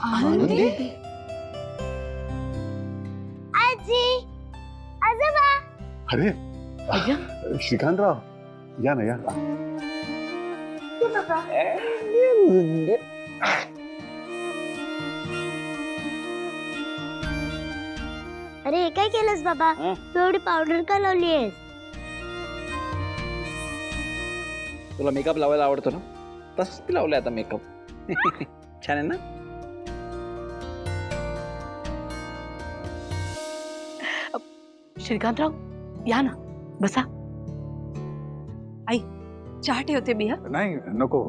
आनंदी आजी आजोबा अरे श्रीकांतराव या ना या. अरे हे काय केलंस बाबा तू एवढी पावडर का लावलीयस तुला मेकअप लावायला आवडतो ना तसंच ती लावलाय आता मेकअप. छान आहे ना. श्रीकांतराव या ना बसा. आई चहा ठेवते मी. नाही नको.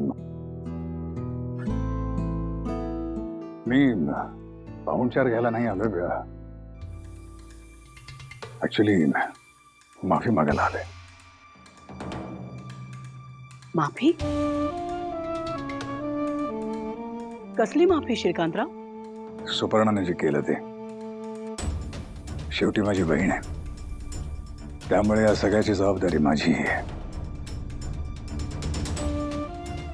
मी पाहुणचार घ्यायला नाही आलोय. ऍक्च्युली माफी मागायला आलोय. माफी? कसली माफी श्रीकांतराव? सुपर्णाने जे केलं ते. शेवटी माझी बहीण आहे त्यामुळे या सगळ्याची जबाबदारी माझी आहे.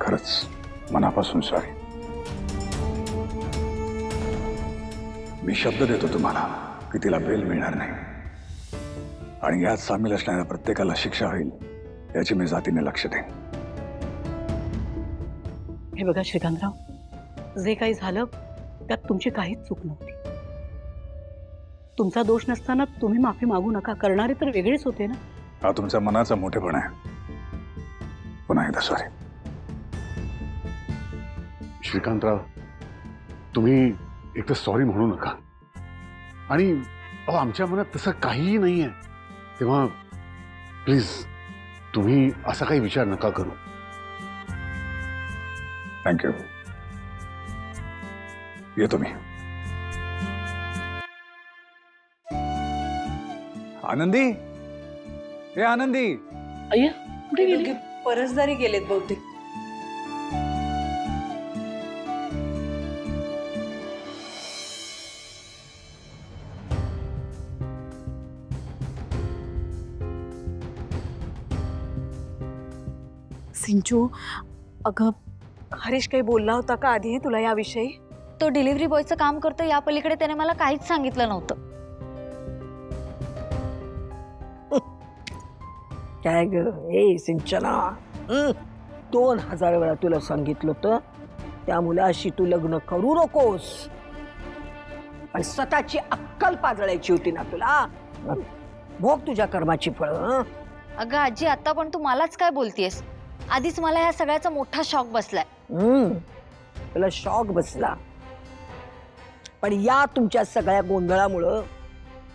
खरंच मनापासून सॉरी. मी शब्द देतो तुम्हाला की तिला बेल मिळणार नाही आणि यात सामील असणाऱ्या प्रत्येकाला शिक्षा होईल याची मी जातीने लक्ष देईन. हे बघा श्रीकांतराव जे काही झालं त्यात तुमची काहीच चूक नव्हती. तुमचा दोष नसताना तुम्ही माफी मागू नका. करणारे तर वेगळेच होते ना. हा तुमचा मनाचा मोठेपणा आहे. पुन्हा एकदा सॉरी. श्रीकांतराव तुम्ही एक तर सॉरी म्हणू नका. आणि आमच्या मनात तसं काहीही नाहीये. तेव्हा प्लीज तुम्ही असा काही विचार नका करू. थँक्यू. येतो मी. आनंदी हे आनंदी. अय्या कुठे गेली? परसदारी गेलेत बहुतेक. सिंचू अगं हरीश काही बोलला होता का आधी तुला याविषयी? तो डिलिव्हरी बॉयचं काम करतो या पलीकडे त्याने मला काहीच सांगितलं नव्हतं. काय ग ए सिंचना 2000 वेळा तुला सांगितलं होतं त्या मुलाशी तू लग्न करू नकोस. पण स्वतःची अक्कल पाजळायची होती ना तुला. भोग तुझ्या कर्माची फळं. अगं आजी आता पण तू मलाच काय बोलतेस? आधीच मला ह्या सगळ्याचा मोठा शॉक बसलाय. तुला शॉक बसला पण या तुमच्या सगळ्या गोंधळामुळं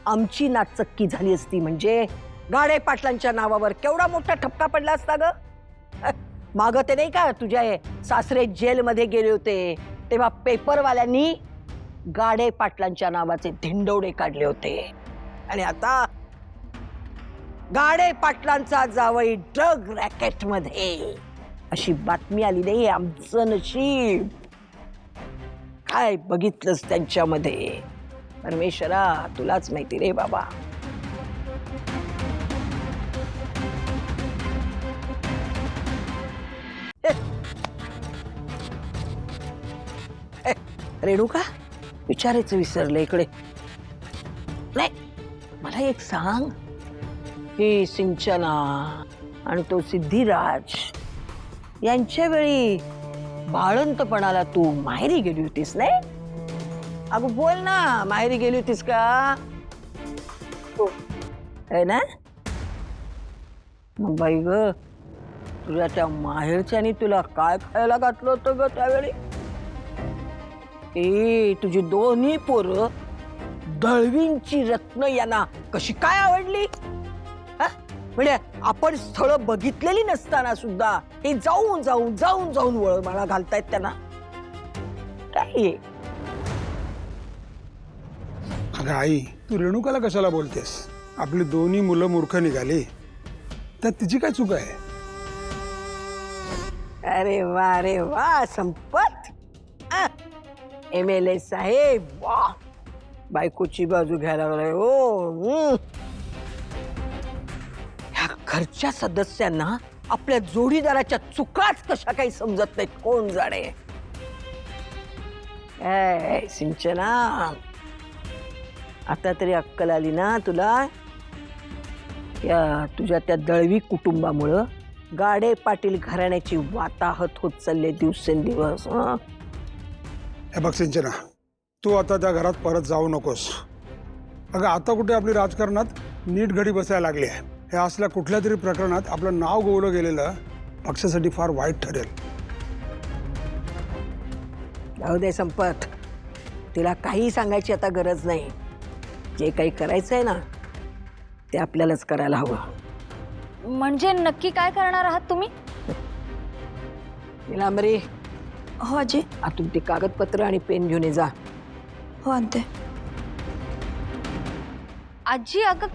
आमची नाचक्की झाली असती. म्हणजे गाडे पाटलांच्या नावावर केवढा मोठा ठपका पडला असता ग. माग ते नाही का तुझ्या सासरे जेलमध्ये गेले होते तेव्हा पेपरवाल्यांनी गाडे पाटलांच्या नावाचे धिंडवडे काढले होते. आणि आता गाडे पाटलांचा जावई ड्रग रॅकेट मध्ये अशी बातमी आली नाही. आमचं नशीब. काय बघितलंस त्यांच्यामध्ये? परमेश्वरा तुलाच माहिती रे बाबा. रेणुका विचारायचं विसरलं. इकडे नाही मला एक सांग. ही सिंचना आणि तो सिद्धिराज यांच्या वेळी बाळंतपणाला तू माहेरी गेली होतीस नाही? अगं बोल ना माहेरी गेली होतीस का? हो है ना? मग बाई ग तुझ्या त्या माहेरच्यानी तुला काय खायला घातलं होतं ग त्यावेळी? तुझी दोन्ही पोरं दळवींची रत्न यांना कशी काय आवडली? म्हणजे आपण स्थळ बघितलेली नसताना सुद्धा हे जाऊन जाऊन जाऊन जाऊन वळमाळा घालतायत त्यांना. काय अगं आई तू रेणुकाला कशाला बोलतेस? आपली दोन्ही मुलं मूर्ख निघाली त्यात तिची काय चूक आहे? अरे वा संपत. MLA साहेब वा बायकोची बाजू घ्यायला लागलाय. हो ह्या घरच्या सदस्यांना आपल्या जोडीदाराच्या चुकाच कशा काही समजत नाहीत. कोण जाणे. ए सिंचना, आता तरी अक्कल आली ना तुला? तुझ्या त्या दळवी कुटुंबामुळं गाडे पाटील घराण्याची वाताहत होत चालले दिवसेंदिवस. हे बघ सिंचना, तू आता त्या घरात परत जाऊ नकोस. अगं आता कुठे आपली राजकारणात नीट घडी बसायला लागली आहे. हे असल्या कुठल्या तरी प्रकरणात आपलं नाव गोवलं गेलेलं पक्षासाठी फार वाईट ठरेल. जाऊ दे संपत, तिला काही सांगायची आता गरज नाही. जे काही करायचं आहे ना ते आपल्यालाच करायला हवं. म्हणजे नक्की काय करणार आहात तुम्ही? निलांबरी, हो आजी. आतून ते कागदपत्र आणि पेन घेऊन ये जा. हो आणते. आजी अगं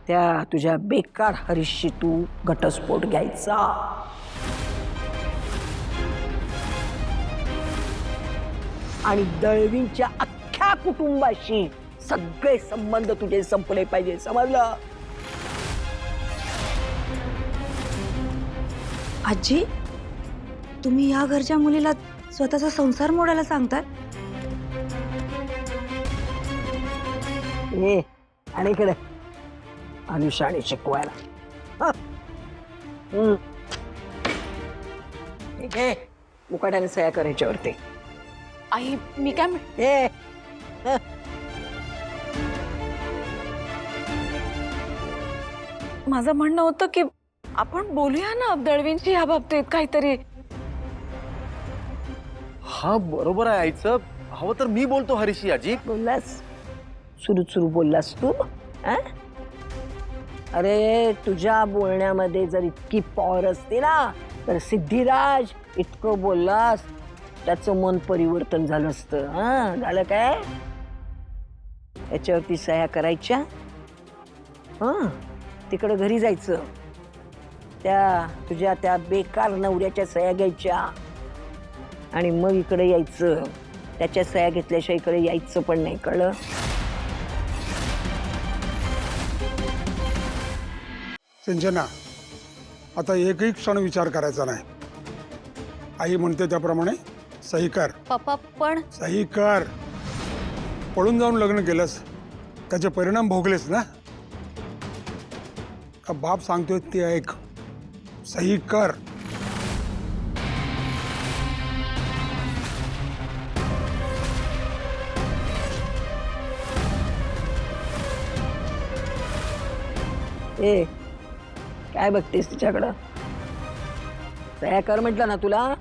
त्या तुझ्या बेकार हरीशशी तू घटस्फोट घ्यायचा. आणि दळवींच्या अख्ख्या कुटुंबाशी सगळे संबंध तुझे संपले पाहिजे, समजलं? आजी, तुम्ही या घरच्या मुलीला स्वतःचा संसार मोडायला सांगताय? आणि इकडे अनुषाने शिकवायला. ठीक आहे, मुकाट्याने सह्या करायच्यावरती. आई मी काय माझं म्हणणं होतं की आपण बोलूया ना दळवींशी या बाबतीत काहीतरी. हा बरोबर आहे आईचं. हवं तर मी बोलतो हरीशी. आजी बोललास, सुरू बोललास तू. अरे तुझ्या बोलण्यामध्ये जर इतकी पॉवर असते ना तर सिद्धिराज इतकं बोललास त्याचं मन परिवर्तन झालं असतं. झालं काय? याच्यावरती सह्या करायच्या, तिकडं घरी जायचं, तुझ्या त्या बेकार नवऱ्याच्या सह्या घ्यायच्या आणि मग इकडे यायचं. त्याच्या सह्या घेतल्याशिवाय इकडे यायचं पण नाही, कळलं? सिंचना, आता एकही क्षण विचार करायचा नाही. आई म्हणते त्याप्रमाणे सही कर. पप्पा पण सही कर. पळून जाऊन लग्न केलंस, त्याचे परिणाम भोगलेस ना. का बाप सांगतोय ते ऐक. सही कर. काय बघतेस तिच्याकडं? सह्या कर म्हटलं ना तुला.